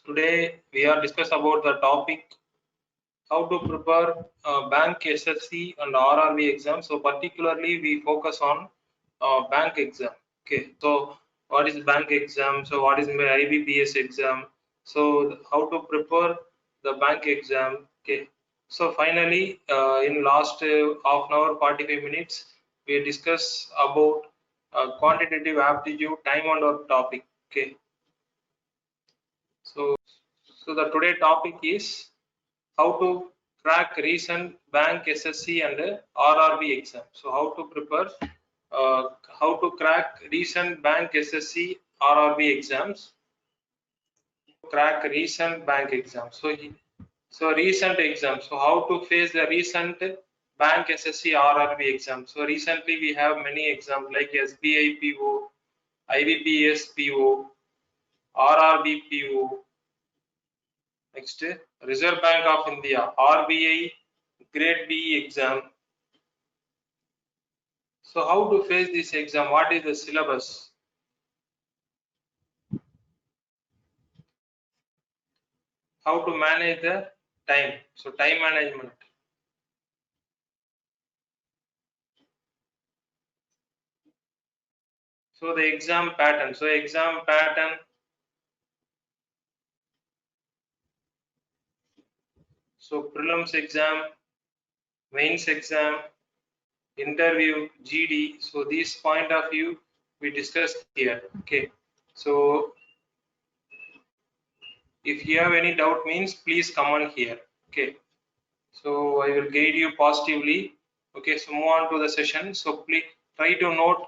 Today we are discuss about the topic how to prepare bank SSC and RRB exam. So particularly we focus on bank exam. Okay, so what is bank exam? So what is my IBPS exam? So how to prepare the bank exam? Okay, so finally in last half an hour 45 minutes we discuss about quantitative aptitude time and our topic. Okay, so the today topic is how to crack recent bank SSC and RRB exam. So how to prepare, how to crack recent bank SSC RRB exams. Crack recent bank exams. So recent exams. So how to face the recent bank SSC RRB exam. So recently we have many exams like SBI PO, IBPS PO, RRB PO. Next, Reserve Bank of India, RBI Grade B exam. So how to face this exam? What is the syllabus? How to manage the time? So time management. So the exam pattern. So exam pattern. So prelims exam, mains exam, interview, GD. So this point of view we discussed here. Okay. So if you have any doubt means please comment here. Okay. So I will guide you positively. Okay, so move on to the session. So please try to note,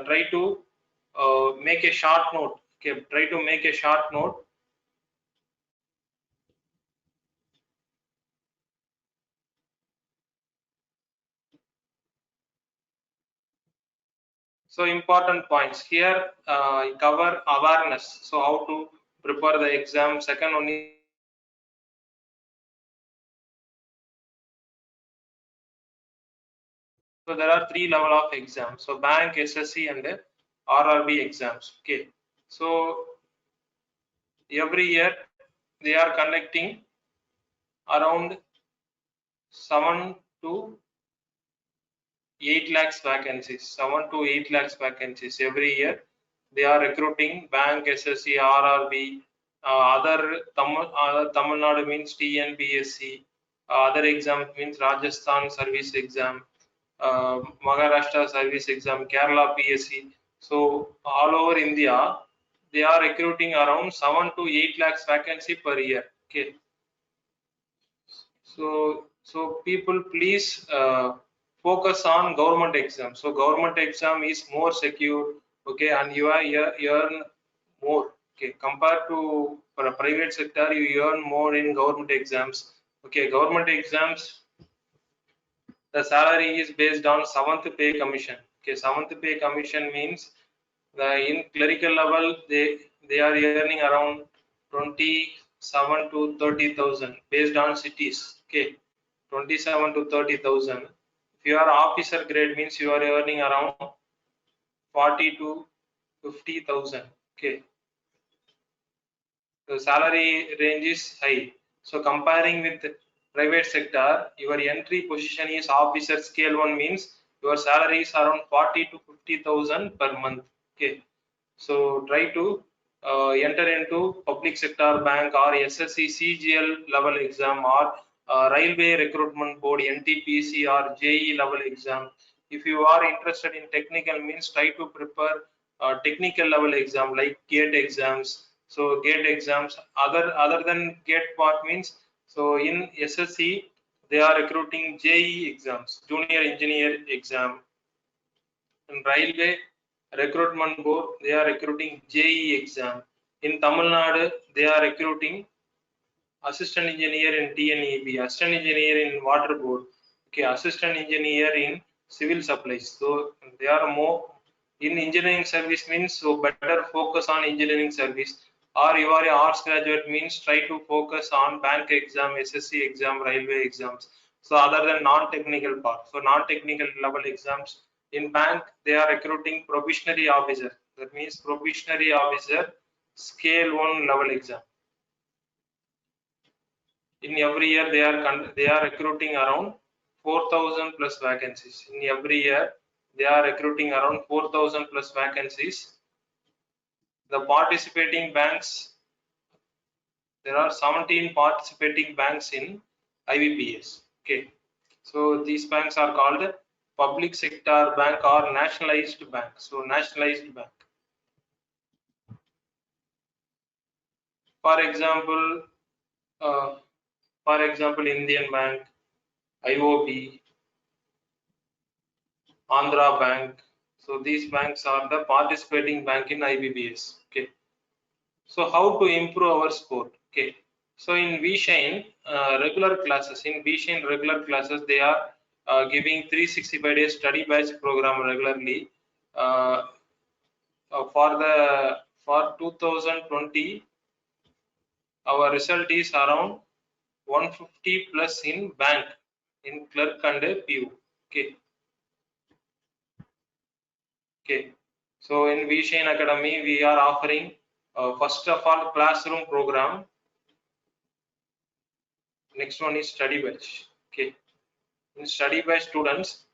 try to make a short note. Okay, try to make a short note. So important points here. Cover awareness. So how to prepare the exam. Second one is so there are three level of exams. So bank, SSC, and RRB exams. Okay, so every year they are conducting around 7 to 8 lakhs vacancies, 7 to 8 lakhs vacancies every year. They are recruiting bank, SSC, RRB, other Tamil Nadu means TNPSC, other exam means Rajasthan service exam, Maharashtra service exam, Kerala PSC. So all over India, they are recruiting around 7 to 8 lakhs vacancy per year. Okay. So people please focus on government exam. So government exam is more secure, okay, and you earn more. Okay, compared to for a private sector, you earn more in government exams. Okay, government exams, the salary is based on seventh pay commission. Okay, seventh pay commission means the in clerical level they are earning around 27 to 30,000 based on cities. Okay, 27 to 30,000. If you are officer grade means you are earning around 40 to 50,000. Okay, the salary range is high. So comparing with private sector, your entry position is officer scale 1 means your salary is around 40 to 50,000 per month. Okay, so try to enter into public sector bank or SSC CGL level exam or railway recruitment board NTPC or JE level exam. If you are interested in technical means try to prepare technical level exam like GATE exams. So GATE exams other than GATE part means so in SSC they are recruiting JE exams, junior engineer exam. In railway recruitment board they are recruiting JE exam. In Tamil Nadu they are recruiting assistant engineer in TNEB, assistant engineer in water board, okay, assistant engineer in civil supplies. So they are more in engineering service means so better focus on engineering service, or you are a arts graduate means try to focus on bank exam, SSC exam, railway exams. So other than non-technical part, so non-technical level exams in bank they are recruiting probationary officer. That means probationary officer scale 1 level exam. In every year they are recruiting around 4,000 plus vacancies. In every year they are recruiting around 4,000 plus vacancies. The participating banks, there are 17 participating banks in IBPS. Okay, so these banks are called public sector bank or nationalized bank. So nationalized bank. For example, Indian Bank, IOB, Andhra Bank. So these banks are the participating bank in IBPS. Okay. So how to improve our score? Okay. So in VShine regular classes, they are giving 365 days study batch program regularly. For 2020, our result is around 150 plus in bank, in clerk and PU. Okay. Okay. So in VShine Academy, we are offering first of all classroom program. Next one is study batch. Okay. In study batch students,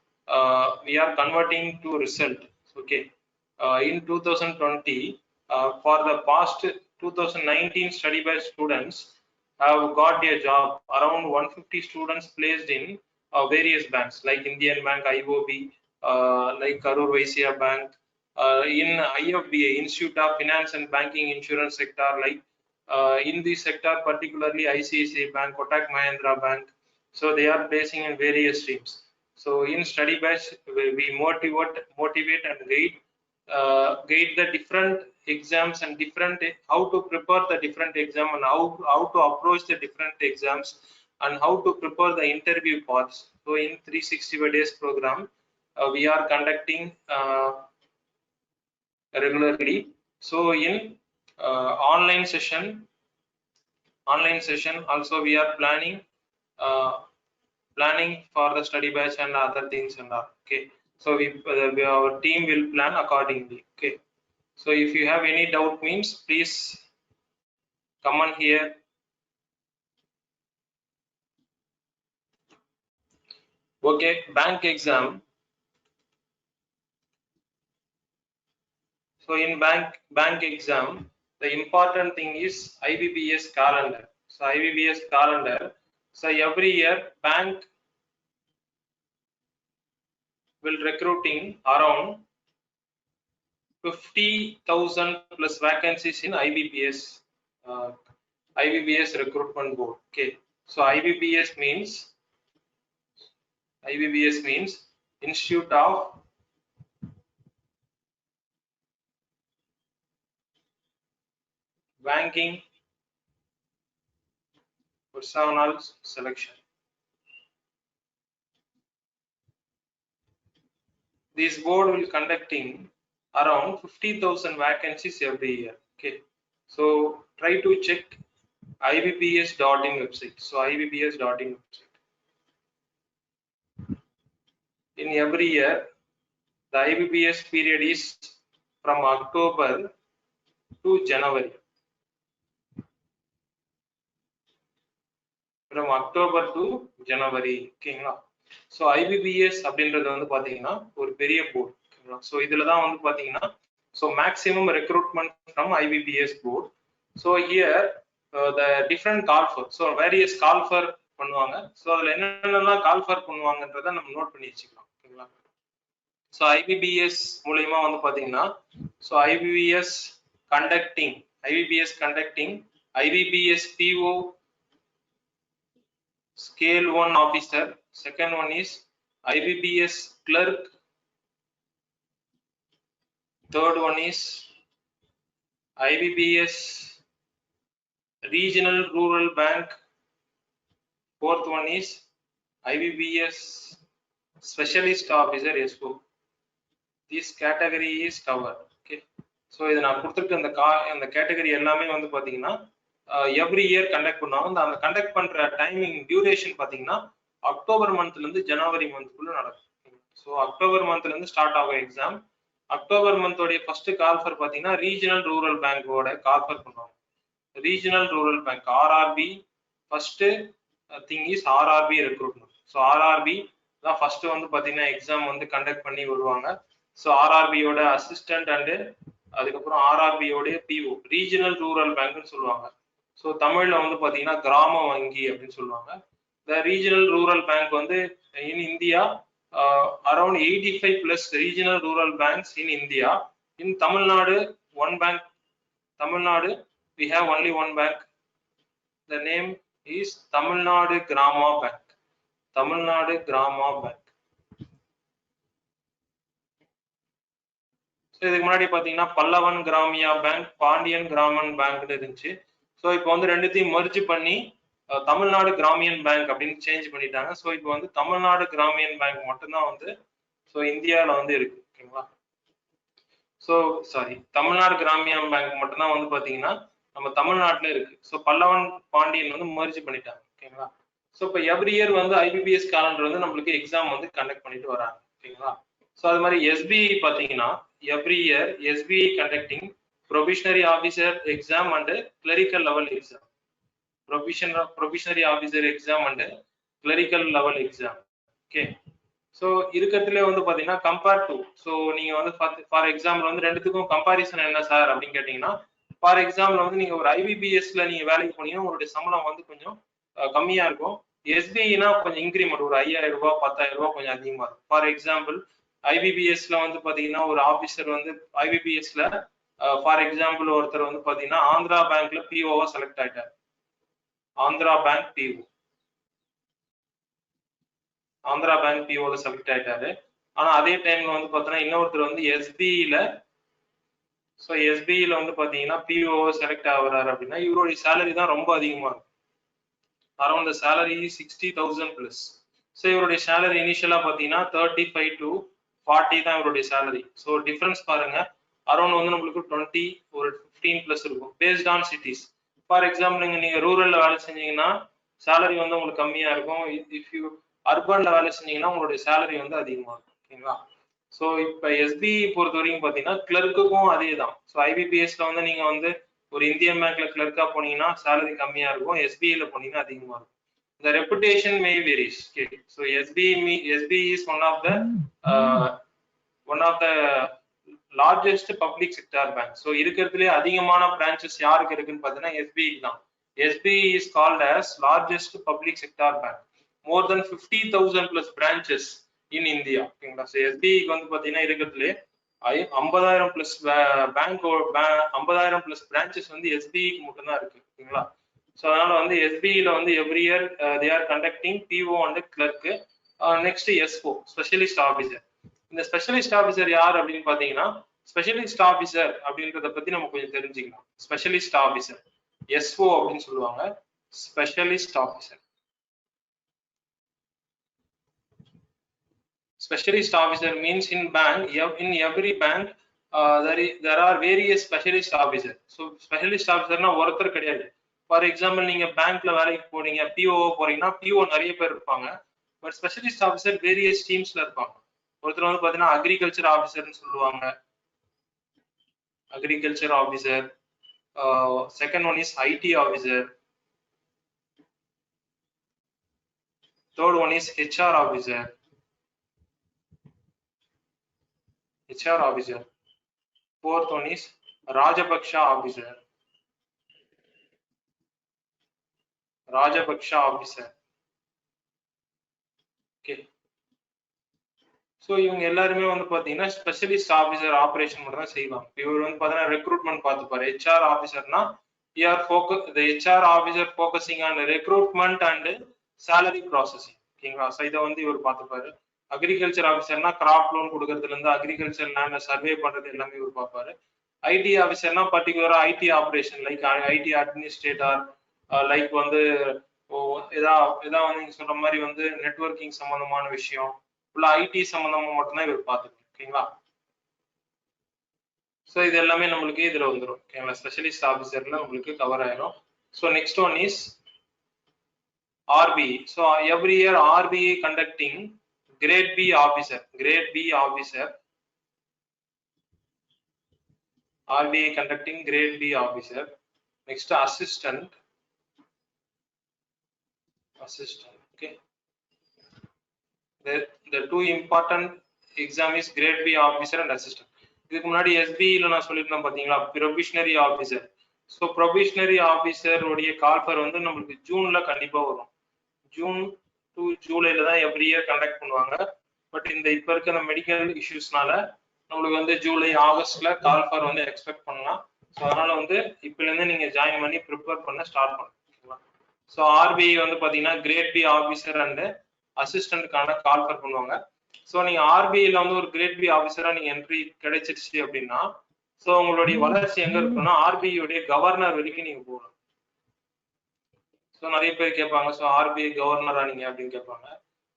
we are converting to result. Okay. In 2020, for the past 2019 study batch students have got a job. Around 150 students placed in various banks like Indian Bank, IOB, like Karur Vysya Bank, in IFBA, Institute of Finance and Banking Insurance sector, like in this sector particularly ICICI Bank, Kotak Mahindra Bank. So they are placing in various streams. So in study batch, we motivate and guide the different exams and how to prepare the different exam and how to approach the different exams and how to prepare the interview parts. So in 365 days program, we are conducting regularly. So in online session also we are planning for the study batch and other things and all. Okay, so our team will plan accordingly. Okay, so if you have any doubt means please come on here. Okay, bank exam. So in bank exam, the important thing is IBPS calendar. So IBPS calendar. So every year bank will recruiting around 50,000 plus vacancies in IBPS recruitment board. Okay, so IBPS means Institute of Banking Personnel Selection. This board will conducting around 50,000 vacancies every year. Okay, so try to check IBPS.in website. So IBPS.in website. In every year, the IBPS period is from October to January. From October to January. ஓகேங்களா. So IBPS அப்படின்றது வந்து பார்த்தீங்கன்னா ஒரு பெரிய board. So இதில் தான் வந்து பார்த்தீங்கன்னா so maximum recruitment from IBPS board. So here the different call for, so various call for பண்ணுவாங்க. ஸோ அதில் என்னென்னலாம் கால்ஃபர் பண்ணுவாங்கன்றதை நம்ம நோட் பண்ணி வச்சுக்கலாம். ஓகேங்களா. ஸோ IBPS மூலயமா வந்து பார்த்தீங்கன்னா so IBPS conducting IBPS PO Scale 1 officer. Second one is IBPS clerk. Third one is IBPS regional rural bank. Fourth one is IBPS specialist officer SO. This category is covered. Okay, so இத நான் கொடுத்திருக்க அந்த category எல்லாமே வந்து பாத்தீங்கன்னா every year conduct பண்ணுவாங்க. அந்த conduct பண்ற டைமிங் டியூரேஷன் பாத்தீங்கன்னா அக்டோபர் மந்த்ல இருந்து ஜனவரி மந்த்க்குள்ள நடக்கும். ஸோ அக்டோபர் மந்த்ல இருந்து ஸ்டார்ட் ஆகும் எக்ஸாம். அக்டோபர் மந்தோடைய ஃபர்ஸ்ட் கால்ஃபர் பாத்தீங்கன்னா ரீஜனல் ரூரல் பேங்கோட கால்ஃபர் பண்ணுவாங்க. Regional rural bank RRB first thing is RRB recruitment. So RRB தான் first வந்து பாத்தீங்கன்னா எக்ஸாம் வந்து கண்டக்ட் பண்ணி வருவாங்க. ஸோ ஆர்ஆர்பியோட அசிஸ்டன்ட் அண்டு அதுக்கப்புறம் ஆர்ஆர்பியோட பிஓ ரீஜனல் ரூரல் பேங்க்னு சொல்லுவாங்க. ஸோ தமிழ்ல வந்து பாத்தீங்கன்னா கிராம வங்கி அப்படின்னு சொல்லுவாங்க. The regional rural bank வந்து in India around 85 plus regional rural banks in India. In Tamil Nadu, one bank. Tamil Nadu, we have only one bank. The name is Tamil Nadu Grama Bank. Tamil Nadu Grama Bank. So இதுக்கு முன்னாடி பார்த்தீங்கன்னா Pallavan Gramya bank, Pandian Grameen bank இருந்துச்சு. So இப்போ வந்து ரெண்டுத்தையும் merge பண்ணி Tamil Nadu Grameen bank அப்படின்னு change பண்ணிட்டாங்க. ஸோ இப்போ வந்து தமிழ்நாடு கிராமியன் பேங்க் மட்டும்தான் வந்து ஸோ இந்தியாவில் வந்து இருக்கு. ஓகேங்களா? So sorry, Tamil Nadu Grameen bank மட்டும்தான் வந்து பார்த்தீங்கன்னா நம்ம தமிழ்நாட்டில் இருக்கு. ஸோ பல்லவன் பாண்டியன் வந்து மர்ஜ் பண்ணிட்டாங்க. ஓகேங்களா? ஸோ இப்போ எவ்ரி இயர் வந்து ஐபிபிஎஸ் கேலண்டர் வந்து நம்மளுக்கு எக்ஸாம் வந்து கண்டக்ட் பண்ணிட்டு வராங்க. ஓகேங்களா? ஸோ அது மாதிரி எஸ்பிஐ பார்த்தீங்கன்னா every year SBI conducting probationary officer exam and clerical level exam. Probationary officer exam and clerical level exam. Okay. So இருக்கிறதுல வந்து பார்த்தீங்கன்னா கம்பேர் டு, ஸோ நீங்கள் வந்து ஃபார் எக்ஸாம்பிள் வந்து ரெண்டுத்துக்கும் கம்பாரிசன் என்ன சார் அப்படின்னு கேட்டிங்கன்னா, ஃபார் எக்ஸாம்பிள் வந்து நீங்கள் ஒரு ஐபிபிஎஸ்ல நீங்கள் வேலைக்கு போனீங்கன்னா உங்களுடைய சம்பளம் வந்து கொஞ்சம் கம்மியாக இருக்கும். எஸ்பிஐனா கொஞ்சம் இன்க்ரிமெண்ட் ஒரு 5000 ரூபாய் 10,000 ரூபாய் கொஞ்சம் அதிகமாக இருக்கும். ஃபார் எக்ஸாம்பிள் ஐபிபிஎஸ்ல வந்து பார்த்தீங்கன்னா ஒரு ஆஃபீஸர் வந்து ஐபிபிஎஸ்ல ஃபார் எக்ஸாம்பிள் ஒருத்தர் வந்து பார்த்தீங்கன்னா ஆந்திரா பேங்க்ல பிஓவா செலக்ட் ஆயிட்டார். Andhra bank PO, Andhra bank பிஓல செலக்ட் ஆயிட்டாரு. ஆனா அதே டைம்ல வந்து பாத்தீங்கன்னா இன்னொருத்தர் வந்து எஸ்பிஐல, ஸோ எஸ்பிஐல வந்து பாத்தீங்கன்னா பிஓ செலக்ட் ஆகுறாரு அப்படின்னா இவருடைய சேலரி தான் ரொம்ப அதிகமா இருக்கும். Around the salary 60,000 plus. So இவருடைய சேலரி இனிஷியலா பாத்தீங்கன்னா 35 to 40 தான் இவருடைய சேலரி. ஸோ டிஃபரன்ஸ் பாருங்க, அரௌண்ட் வந்து நம்மளுக்கு 20 ஒரு 15 பிளஸ் இருக்கும் based on cities. For example நீங்க ரூரல்ல வேலை செஞ்சீங்கன்னா சேலரி வந்து உங்களுக்கு கம்மியா இருக்கும். இஃப் யூ அர்பன்ல வேலை செஞ்சீங்கன்னா உங்களுடைய சேலரி வந்து அதிகமா இருக்கும். ஓகேங்களா? ஸோ இப்போ எஸ்பிஐ பொறுத்த வரைக்கும் பார்த்தீங்கன்னா கிளர்க்குக்கும் அதே தான். ஸோ ஐபிபிஎஸ்ல வந்து நீங்க வந்து ஒரு இந்தியன் பேங்க்ல கிளர்க்கா போனீங்கன்னா சேலரி கம்மியா இருக்கும், எஸ்பிஐல போனீங்கன்னா அதிகமா இருக்கும். The reputation may varies. Okay. So SBI is one of the largest public sector bank. So இருக்கிறதுலே அதிகமான பிரான்ச்சஸ் யாருக்கு இருக்குன்னு பார்த்தீங்கன்னா எஸ்பிஐ தான். SBI is called as largest public sector bank. More than 50,000 plus branches in India. ஓகேங்களா? So எஸ்பிஐக்கு வந்து பார்த்தீங்கன்னா இருக்கிறதுலே 50,000 பிளஸ் பேங்க் 50,000 பிளஸ் பிரான்ச்சஸ் வந்து எஸ்பிஐக்கு மட்டும்தான் இருக்கு. ஓகேங்களா? ஸோ அதனால வந்து எஸ்பிஐல வந்து every year they are conducting PO and clerk. Next SO specialist officer. இந்த ஸ்பெஷலிஸ்ட் ஆஃபீஸர் யார் அப்படின்னு பார்த்தீங்கன்னா, ஸ்பெஷலிஸ்ட் ஆஃபீஸர் அப்படின்றத பத்தி நம்ம கொஞ்சம் தெரிஞ்சுக்கலாம். ஸ்பெஷலிஸ்ட் ஆஃபீஸர் எஸ்ஓ அப்படின்னு சொல்லுவாங்க. Specialist officer, specialist officer means in bank, in every bank there are various specialist officer. So specialist ஆஃபீஸர்னா ஒருத்தர் கிடையாது. ஃபார் எக்ஸாம்பிள் நீங்க பேங்க்ல வேலைக்கு போறீங்க, பிஓ போறீங்கன்னா பிஓ நிறைய பேர் இருப்பாங்க. பட் ஸ்பெஷலிஸ்ட் ஆஃபீஸர் வேரியஸ் டீம்ஸ்ல இருப்பாங்க. ஒருத்தர் வந்து பாத்தீங்கன்னா அக்ரிகல்ச்சர் ஆஃபீஸர்னு சொல்லுவாங்க, agriculture officer. Second one is ID officer. Third one is HR officer. HR officer. Fourth one is Rajapaksha officer. Rajapaksha officer. Okay. So இவங்க எல்லாருமே வந்து பார்த்தீங்கன்னா ஸ்பெஷலிஸ்ட் ஆஃபீஸர் ஆப்ரேஷன் மட்டும் தான் செய்வாங்க. இவர் வந்து பார்த்தீங்கன்னா ரெக்ரூட்மெண்ட் பார்த்துப்பாரு. ஹெச்ஆர் ஆஃபீஸர்னா HR officer focusing on recruitment and salary processing. ஓகேங்களா? ஸோ இதை வந்து இவர் பார்த்துப்பாரு. அக்ரிகல்ச்சர் ஆஃபீஸர்னா கிராப் லோன் கொடுக்கறதுல இருந்து அக்ரிகல்ச்சர் லேண்ட சர்வே பண்றது எல்லாமே இவர் பார்ப்பாரு. ஐடி ஆஃபீஸர்னா பர்டிகுலரா IT operation like IT administrator, like வந்து ஏதாவது வந்து நீங்க சொல்ற மாதிரி வந்து நெட்வொர்க்கிங் சம்பந்தமான விஷயம் உள்ள ஐடி சம்பந்தமா மட்டும்தான் இவர் பார்த்துக்கணும். ஓகேங்களா? ஸோ இது எல்லாமே நம்மளுக்கு இதுல வந்துடும். ஓகேங்களா? ஸ்பெஷலிஸ்ட் ஆஃபீஸர்ல உங்களுக்கு கவர் ஆயிரும். So next one is RBI. So every year RBI conducting Grade B officer. Grade B officer. RBI conducting Grade B officer. Next assistant. assistant. Okay, the two important exam is grade B officer and assistant. இதுக்கு முன்னாடி SBல நான் சொல்லிருந்தேன் பாத்தீங்களா, probationary officer. So probationary officer உடைய call for வந்து நம்மளுக்கு ஜூன்ல கண்டிப்பா வரும். ஜூன் டு ஜூலைல தான் எவ்ரி இயர் கண்டக்ட் பண்ணுவாங்க. பட் இந்த இப்ப இருக்க அந்த மெடிக்கல் இஷ்யூஸ்னால நம்மளுக்கு வந்து ஜூலை ஆகஸ்ட்ல கால்ஃபர் வந்து எக்ஸ்பெக்ட் பண்ணலாம். ஸோ அதனால வந்து இப்பல இருந்து நீங்க ஜாயின் பண்ணி ப்ரிப்பேர் பண்ண ஸ்டார்ட் பண்ணுங்க. ஸோ ஆர்பிஐ வந்து பாத்தீங்கன்னா கிரேட் பி ஆஃபீஸர் அண்ட் அசிஸ்டன்ட்கான கால்ஃபர் பண்ணுவாங்க. ஸோ நீங்க ஆர்பிஐல வந்து ஒரு கிரேட் பி ஆஃபீஸரா நீங்க என்ட்ரி கிடைச்சிருச்சு அப்படின்னா, ஸோ உங்களுடைய வளர்ச்சி எங்க இருக்குன்னா ஆர்பிஐ உடைய கவர்னர் வரைக்கும் நீங்க போகலாம். ஸோ நிறைய பேர் கேட்பாங்க, ஸோ ஆர்பிஐ கவர்னரா நீங்க அப்படின்னு கேட்பாங்க.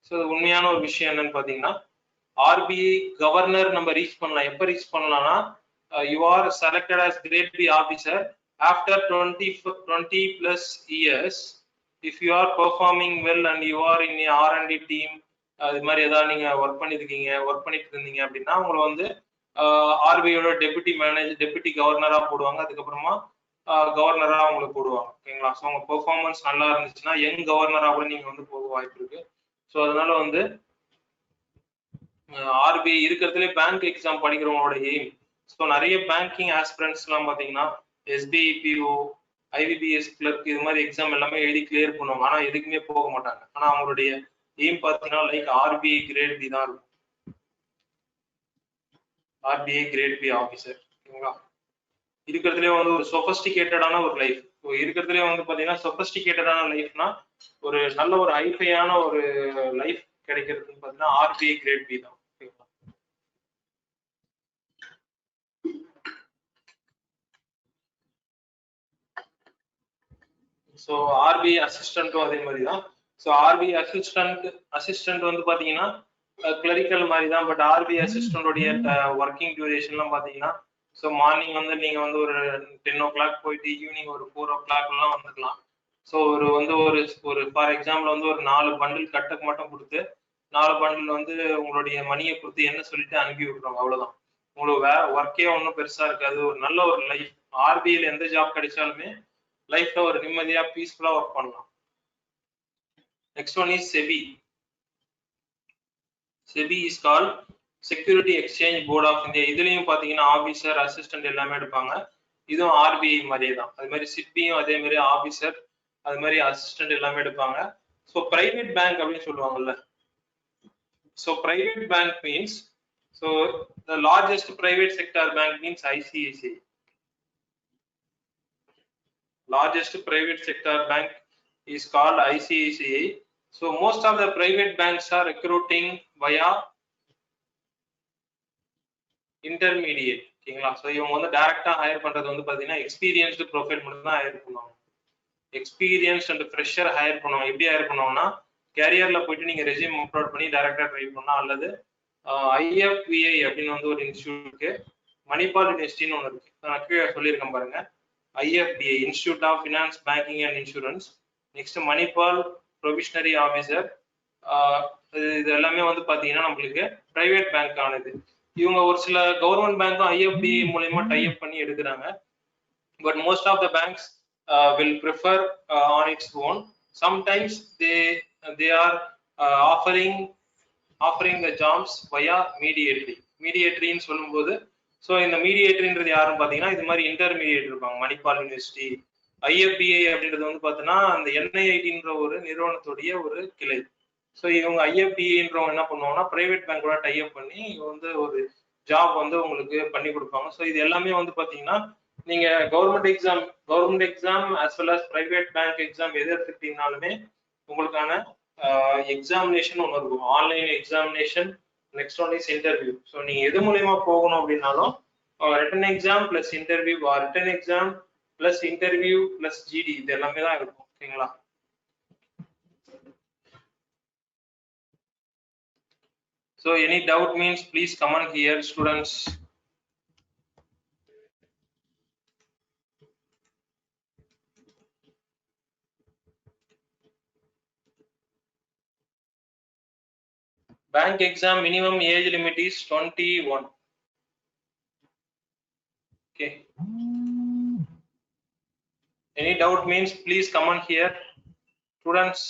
ஸோ உண்மையான ஒரு விஷயம் என்னன்னு பாத்தீங்கன்னா, ஆர்பிஐ கவர்னர் நம்ம ரீச் பண்ணலாம். எப்ப ரீச் பண்ணலாம்னா, you are selected as grade B officer after 20 plus years if you are performing well and you are in a R&D team. அது மாதிரி ஏதாவது நீங்க ஒர்க் பண்ணிட்டு இருந்தீங்க அப்படின்னா உங்களை வந்து ஆர்பிஐயோட டெபுட்டி கவர்னரா போடுவாங்க. அதுக்கப்புறமா கவர்னரா உங்களுக்கு போடுவாங்க. ஓகேங்களா? ஸோ உங்க பெர்ஃபார்மன்ஸ் நல்லா இருந்துச்சுன்னா யங் கவர்னரா கூட நீங்க வந்து போக வாய்ப்பு இருக்கு. ஸோ அதனால வந்து ஆர்பிஐ இருக்கிறதுலே பேங்க் எக்ஸாம் படிக்கிறவங்களோட எய்ம். ஸோ நிறைய பேங்கிங் ஆஸ்பிரண்ட்ஸ் எல்லாம் பாத்தீங்கன்னா எஸ்பிஐ பிஓ, ஐபிபிஎஸ் கிளர்க் இது மாதிரி எக்ஸாம் எல்லாமே எழுதி கிளியர் பண்ணுவாங்க. ஆனா எதுக்குமே போக மாட்டாங்க. ஆனா அவங்களுடைய எய்ம் பாத்தீங்கன்னா லைக் ஆர்பிஐ கிரேட் பி தான் இருக்கும். RBI grade B officer. ஓகேங்களா? இருக்கிறதுலே வந்து ஒரு சொபஸ்டிகேட்டடான ஒரு லைஃப். இருக்கிறதுலே வந்து பாத்தீங்கன்னா சொபஸ்டிகேட்டடான லைஃப்னா ஒரு நல்ல ஒரு ஹைஃபையான ஒரு லைஃப் கிடைக்கிறதுன்னு பாத்தீங்கன்னா ஆர்பிஐ கிரேட் பி தான். ஸோ ஆர்பிஐ அசிஸ்டன்ட்டும் அதே மாதிரி தான். ஸோ ஆர்பிஐ அசிஸ்டன்ட் வந்து பாத்தீங்கன்னா கிளரிக்கல் மாதிரி தான். பட் ஆர்பிஐ அசிஸ்டன்டோடைய ஒர்க்கிங் டியூரேஷன்லாம் பாத்தீங்கன்னா, ஸோ மார்னிங் வந்து நீங்க வந்து ஒரு 10 o'clock போயிட்டு ஈவினிங் ஒரு 4 o'clock எல்லாம் வந்துக்கலாம். ஸோ ஒரு ஃபார் எக்ஸாம்பிள் வந்து ஒரு 4 பண்டில் கட்டுக்கு மட்டும் கொடுத்து 4 பண்டில் வந்து உங்களுடைய மணியை கொடுத்து என்ன சொல்லிட்டு அனுப்பி விட்டுருவாங்க. அவ்வளவுதான். உங்களுக்கு ஒர்க்கே ஒன்றும் பெருசா இருக்காது. ஒரு நல்ல ஒரு லைஃப். ஆர்பிஐல எந்த ஜாப் கிடைச்சாலுமே லைஃப்ல ஒரு நிம்மதியா பீஸ்ஃபுல்லா ஒர்க் பண்ணலாம். Next one is SEBI. SEBI is called security exchange board of India. இதுலயும் பாத்தீங்கன்னா ஆபீசர் அசிஸ்டன்ட் எல்லாமே எடுப்பாங்க. இதுவும் ஆர்பிஐ மாதிரியே தான். அது மாதிரி சிட்பியும் அதே மாதிரி ஆபீசர் அது மாதிரி அசிஸ்டன்ட் எல்லாமே எடுப்பாங்க. ஸோ பிரைவேட் பேங்க் அப்படின்னு சொல்லுவாங்கல்ல. So private bank means, so the largest private sector bank means ICICI. Largest private sector bank is called ICICI. So most of the private banks are recruiting via intermediate. ஓகேங்களா? So இவங்க வந்து டைரக்டா higher பண்றது வந்து பாத்தீங்கன்னா experienced profile மட்டும் தான் higher பண்ணுவாங்க. எக்ஸ்பீரியன்ஸ் அண்ட் ஃப்ரெஷர் ஹையர் பண்ணுவாங்க. எப்படி ஹையர் பண்ணுவாங்கன்னா, கேரியர்ல போயிட்டு நீங்க ரெஸ்யூம் அப்லோட் பண்ணி டைரக்டா ட்ரை பண்ணலாம். அல்லது ஐஎஃப்பிஐ அப்படின்னு வந்து ஒரு இன்ஸ்டியூட் இருக்கு. மணிபால் யூனிவர்சிட்டின்னு ஒன்று இருக்கு. நான் கீழே சொல்லியிருக்கேன் பாருங்க. IFBA, Institute of Finance, Banking and Insurance. Next Manipal provisionary officer. இது எல்லாமே வந்து பாத்தீங்கன்னா நம்மளுக்கு பிரைவேட் பேங்க் ஆனது. இவங்க ஒரு சில கவர்மெண்ட் பேங்க்கும் IFBA மூலமா டைப் பண்ணி எடுக்கிறாங்க. But most of the banks will prefer on its own. Sometimes they are offering the jobs via mediatory சொல்லும்போது, ஸோ இந்த மீடியேட்டர்ன்றது யாருன்னு பாத்தீங்கன்னா இது மாதிரி இன்டர்மீடியேட் இருப்பாங்க. மணிபால் யூனிவர்சிட்டி, ஐஎஃப்பிஐ அப்படின்றது வந்து பாத்தீங்கன்னா அந்த NIITன்ற ஒரு நிறுவனத்துடைய ஒரு கிளை. ஸோ இவங்க ஐஎஃப்பிஐன்றவங்க என்ன பண்ணுவாங்கன்னா பிரைவேட் பேங்கோட டைப் பண்ணி வந்து ஒரு ஜாப் வந்து உங்களுக்கு பண்ணி கொடுப்பாங்க. ஸோ இது எல்லாமே வந்து பாத்தீங்கன்னா நீங்க government exam as well as private bank exam எது எடுத்துக்கிட்டீங்கனாலுமே உங்களுக்கான எக்ஸாமினேஷன் ஒன்று இருக்கும். Online examination, next one is interview. So நீங்க எது மூலியமா போகணும் அப்படின்னாலும் written exam plus interview, written exam plus interview plus GD இது எல்லாமே தான் இருக்கும். ஓகேங்களா? So any doubt means please comment here, students. Bank exam minimum age limit is 21. Okay. Any doubt means please comment here, students.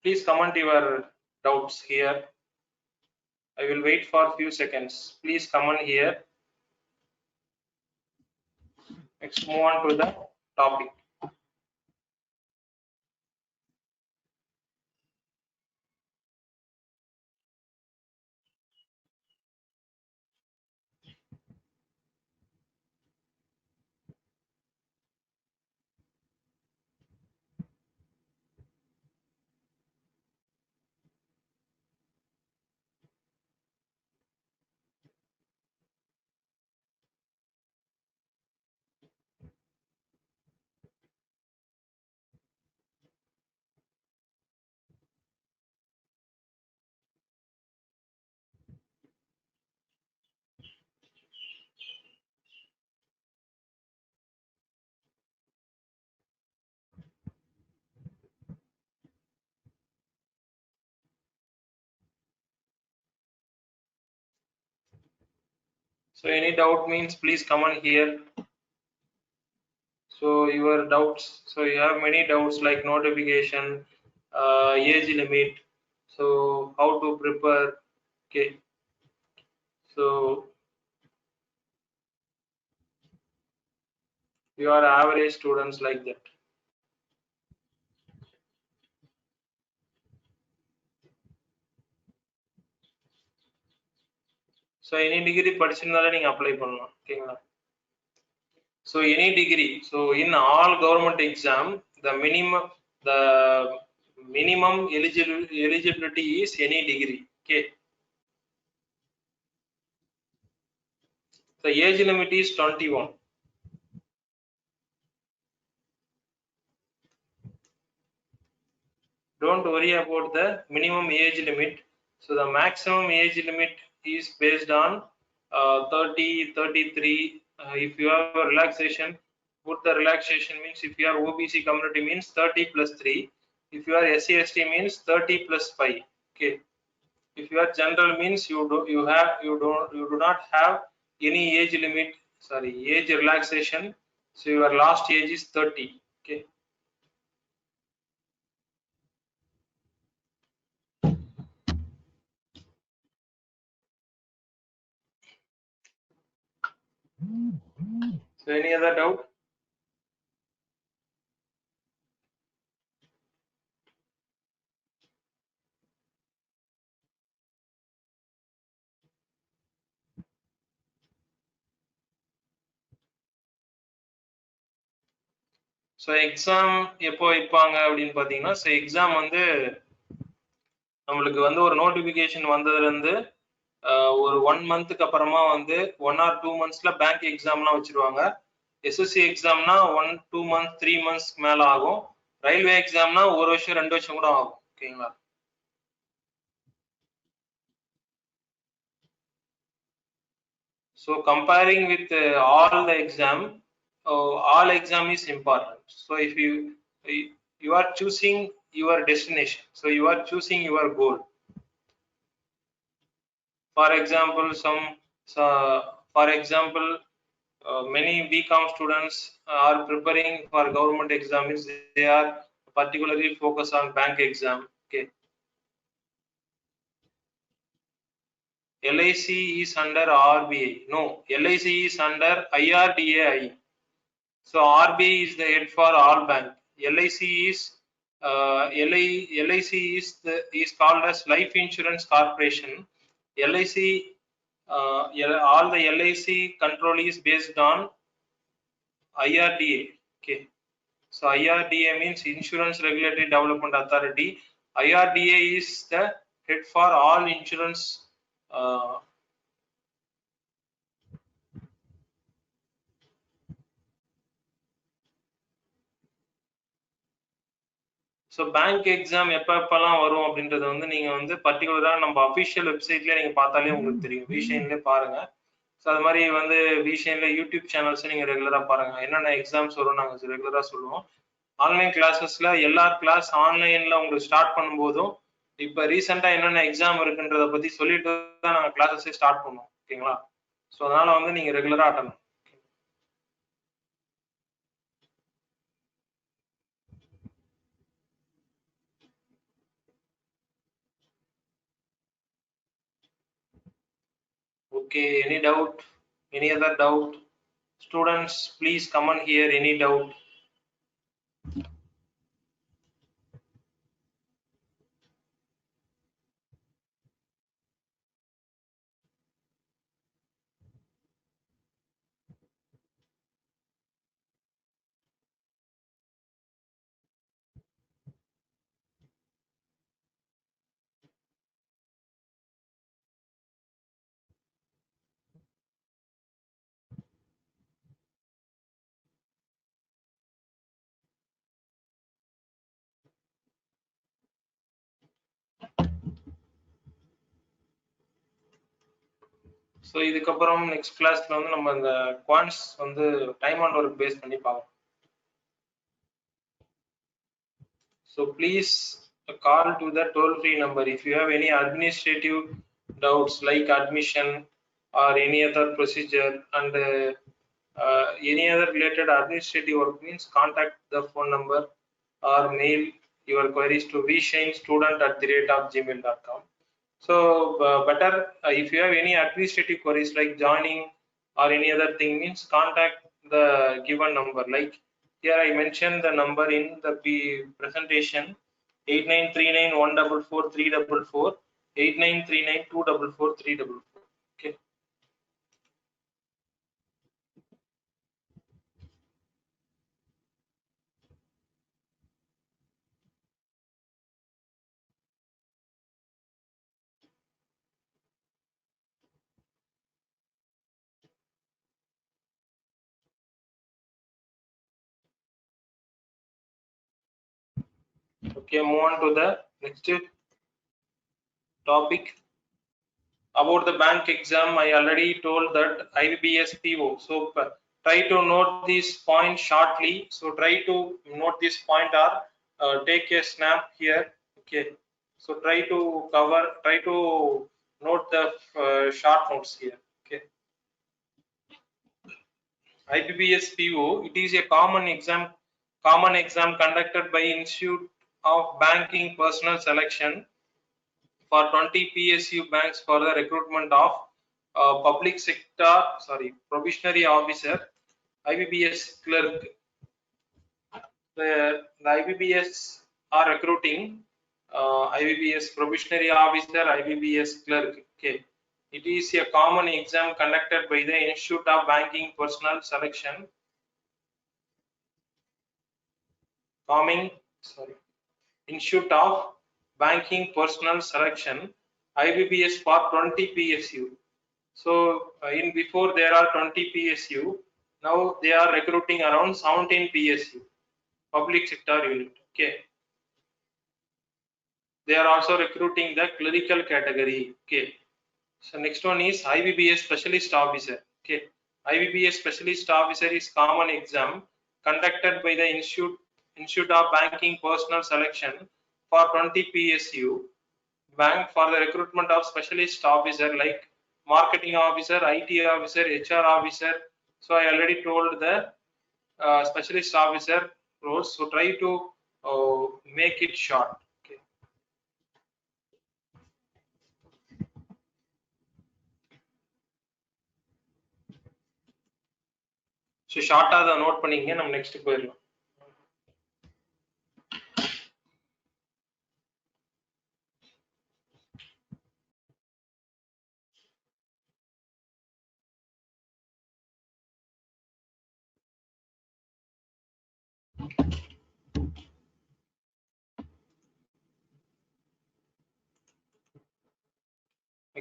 Please comment your doubts here. I will wait for few seconds. Please comment here. Let's move on to the topic. So any doubt means please comment here. So your doubts. So you have many doubts like notification, age limit. So how to prepare? Okay. So you are average students like that. So any degree படிச்சிருந்தாலே நீங்க apply பண்ணலாம். ஓகேங்களா? So any degree. So in all government exam, the minimum eligibility is any degree. Okay. The age limit is 21. Don't worry about the minimum age limit. So the maximum age limit is based on 30, 33. If you have a relaxation, put the relaxation means if you are OBC community means 30 plus 3. If you are SC ST means 30 plus 5. Okay. If you are general means you do not have any age limit. Sorry, age relaxation. So your last age is 30. Okay. So any other doubt? So exam எப்போ வைப்பாங்க அப்படின்னு பார்த்தீங்கன்னா, so exam வந்து நம்மளுக்கு வந்து ஒரு notification வந்ததுலேருந்து ஒரு 1 மந்த்துக்கு அப்புறமா வந்து 1 or 2 monthsல பேங்க் எக்ஸாம்லாம் வச்சிருவாங்க. எஸ்எஸ்சி எக்ஸாம்னா 1, 2 months 3 months மேல ஆகும். ரயில்வே எக்ஸாம்னா 1 வருஷம் 2 வருஷம் கூட ஆகும். ஓகேங்களா? So comparing with all the exam, all exam is important. So if you are choosing your destination, so you are choosing your goal. For example, many BCom students are preparing for government exams. They are particularly focused on bank exam. Okay. LIC is under RBI. No, LIC is under IRDAI. So RBI is the head for all bank. LIC is LIC is called as Life Insurance Corporation. LIC all the LIC control is based on IRDA. Okay. So IRDA means Insurance Regulatory Development Authority. IRDA is the head for all insurance. So bank exam எப்பெல்லாம் வரும் அப்படின்றத வந்து நீங்க வந்து பர்டிகுலரா நம்ம official வெப்சைட்ல நீங்க பார்த்தாலே உங்களுக்கு தெரியும். விஷன்ல பாருங்க. ஸோ அது மாதிரி வந்து விஷன்ல யூடியூப் சேனல்ஸ் நீங்க ரெகுலரா பாருங்க. என்னென்ன எக்ஸாம்ஸ் வரும் நாங்க ரெகுலரா சொல்லுவோம். ஆன்லைன் கிளாஸஸ்ல எல்லா கிளாஸ் ஆன்லைன்ல உங்களுக்கு ஸ்டார்ட் பண்ணும்போதும் இப்ப ரீசெண்டா என்னென்ன எக்ஸாம் இருக்குன்றத பத்தி சொல்லிட்டு தான் நாங்க கிளாஸஸே ஸ்டார்ட் பண்ணுவோம். ஓகேங்களா? ஸோ அதனால வந்து நீங்க ரெகுலரா அட்டணும். Okay, any doubt? Any other doubt? Students, please comment here. Any doubt? So இதுக்கப்புறம் நெக்ஸ்ட் கிளாஸ்ல வந்து நம்ம இந்த குவான்ஸ் வந்து டைம் அண்ட் ஒர்க் பேஸ் பண்ணி பார்க்கலாம். So please call to the toll-free number if you have any administrative doubts like admission or any other procedure and any other related administrative work means contact the phone number or mail your queries to vshinestudent@gmail.com. So better if you have any administrative queries like joining or any other thing means contact the given number. Like here I mentioned the number in the presentation 8939144344, 8939244344. Okay. Okay, move on to the next topic. About the bank exam, I already told that IBPS PO. So try to note this point shortly. So try to note this point or take a snap here. Okay. So try to note the short notes here. Okay. IBPS PO, it is a common exam conducted by Institute of Banking Personnel Selection for 20 PSU banks for the recruitment of public sector, probationary officer, IBPS clerk. The IBPS are recruiting IBPS probationary officer, IBPS clerk. Okay, it is a common exam conducted by the Institute of Banking Personnel Selection. Institute of Banking Personnel Selection, IBPS for 20 PSU. So in before there are 20 PSU, now they are recruiting around 17 PSU, public sector unit. Okay, they are also recruiting the clerical category. Okay, so next one is IBPS specialist officer. Okay, IBPS specialist officer is common exam conducted by the Institute of Banking Personnel Selection for 20 PSU bank for the recruitment of specialist officer like marketing officer, IT officer, HR officer. So I already told the specialist officer roles. So try to make it short. Okay. So short ஆ தான் note பண்ணீங்க. நம்ம next போயிடலாம்.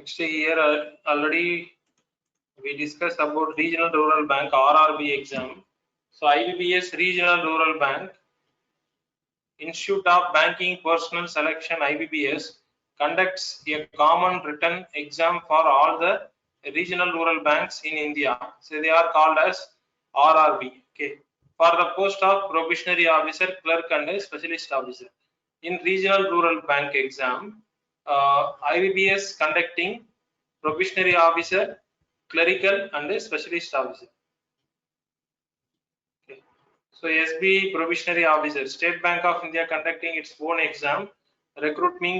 Next year already we discussed about regional rural bank RRB exam. So IBPS regional rural bank, Institute of Banking Personnel Selection IBPS conducts a common written exam for all the regional rural banks in India. So they are called as RRB. Okay, for the post of probationary officer, clerk and a specialist officer. In regional rural bank exam, IBPS conducting probationary officer, clerical and a specialist officer. Okay. So SB probationary officer, State Bank of India conducting its own exam, recruiting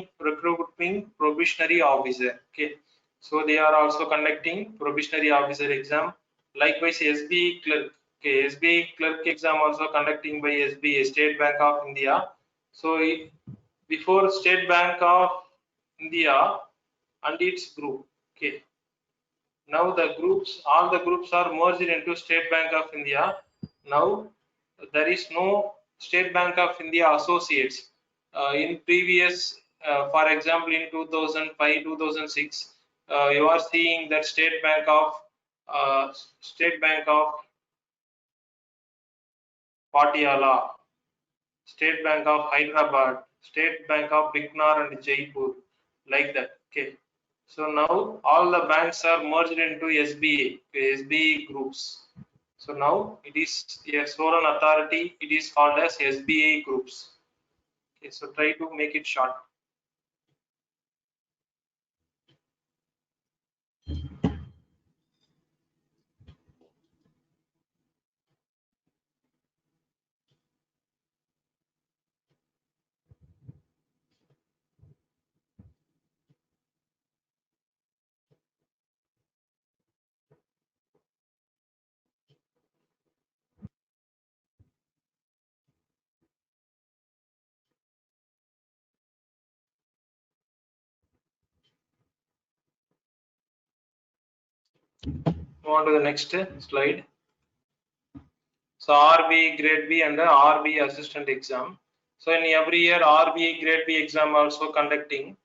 probationary officer. Okay, So they are also conducting probationary officer exam. Likewise, SBA clerk. Okay, SBA clerk exam also conducting by SBA, State Bank of India. So before State Bank of India and its group. Okay. Now the groups, all the groups are merged into State Bank of India. Now there is no State Bank of India associates. In previous, for example, in 2005, 2006, you are seeing that State Bank of Patiala, State Bank of Hyderabad, State Bank of Bikaner and Jaipur, like that. Okay. So now all the banks are merged into SBA groups. So now it is a sworn authority. It is called as SBA groups. Okay, so try to make it short. Move on to the next slide. So RBA Grade B and the RBA Assistant exam. So in every year RBA Grade B exam also conducting.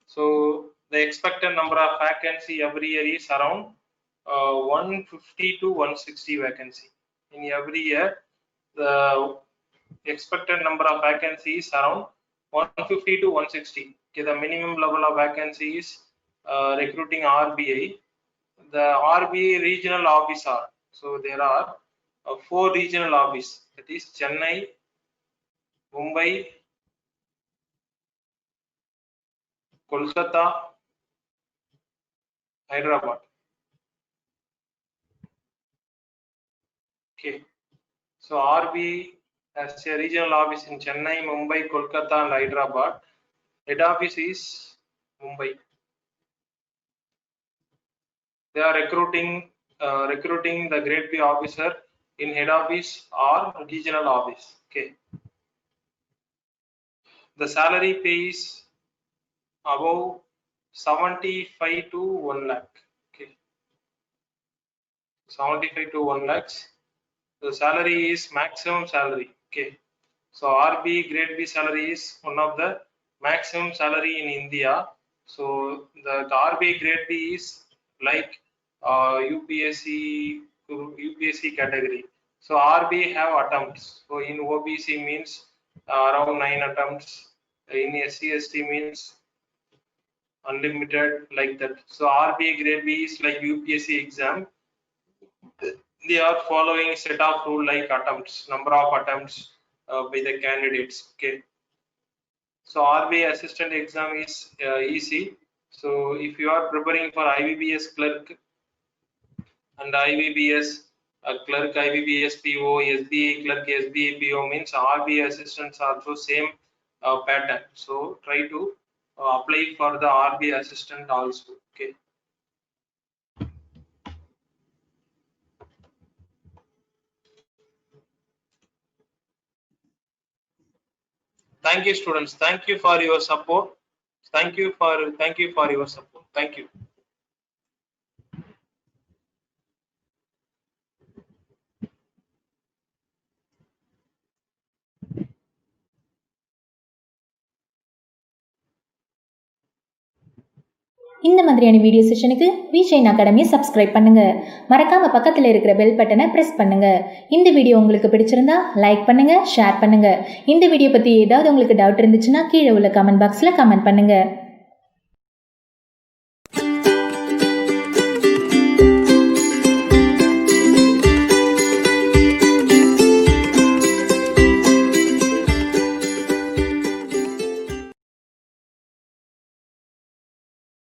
So the expected number of vacancy every year is around 150 to 160 vacancy. In every year, the expected number of vacancies around 150 to 160. Okay, the minimum level of vacancy is recruiting RBA. The RBA regional office are, so there are 4 regional office, that is Chennai, Mumbai, Kolkata, Hyderabad. Okay, so RBA has a regional office in Chennai, Mumbai, Kolkata and Hyderabad. Head office is Mumbai. They are recruiting the grade B officer in head office or regional office. Okay. The salary pays above 75 to 1 lakh. Okay. 75 to 1 lakhs. The salary is maximum salary. Okay. So RB grade B salary is one of the maximum salary in India. So the RB grade B is like UPSC category. So RB have attempts. So in OBC means around 9 attempts. In SC/ST means unlimited, like that. So RBA grade B is like UPSC exam. They are following set of rule like attempts, number of attempts by the candidates. Okay. So RBA assistant exam is easy. So if you are preparing for IBPS clerk and IBPS clerk, IBPS PO, SBA clerk, SBA PO means RBA assistants are also same pattern. So try to apply for the RBA assistant also. Okay. Thank you, students. Thank you for your support. Thank you for your support. Thank you. இந்த மாதிரியான video செஷனுக்கு Vijayan அகாடமியை subscribe பண்ணுங்க. மறக்காம பக்கத்தில் இருக்கிற bell பட்டனை press பண்ணுங்க. இந்த video உங்களுக்கு பிடிச்சிருந்தா லைக் பண்ணுங்க, ஷேர் பண்ணுங்க. இந்த வீடியோ பத்தி ஏதாவது உங்களுக்கு டவுட் இருந்துச்சுன்னா கீழே உள்ள கமெண்ட் பாக்ஸ்ல கமெண்ட் பண்ணுங்க.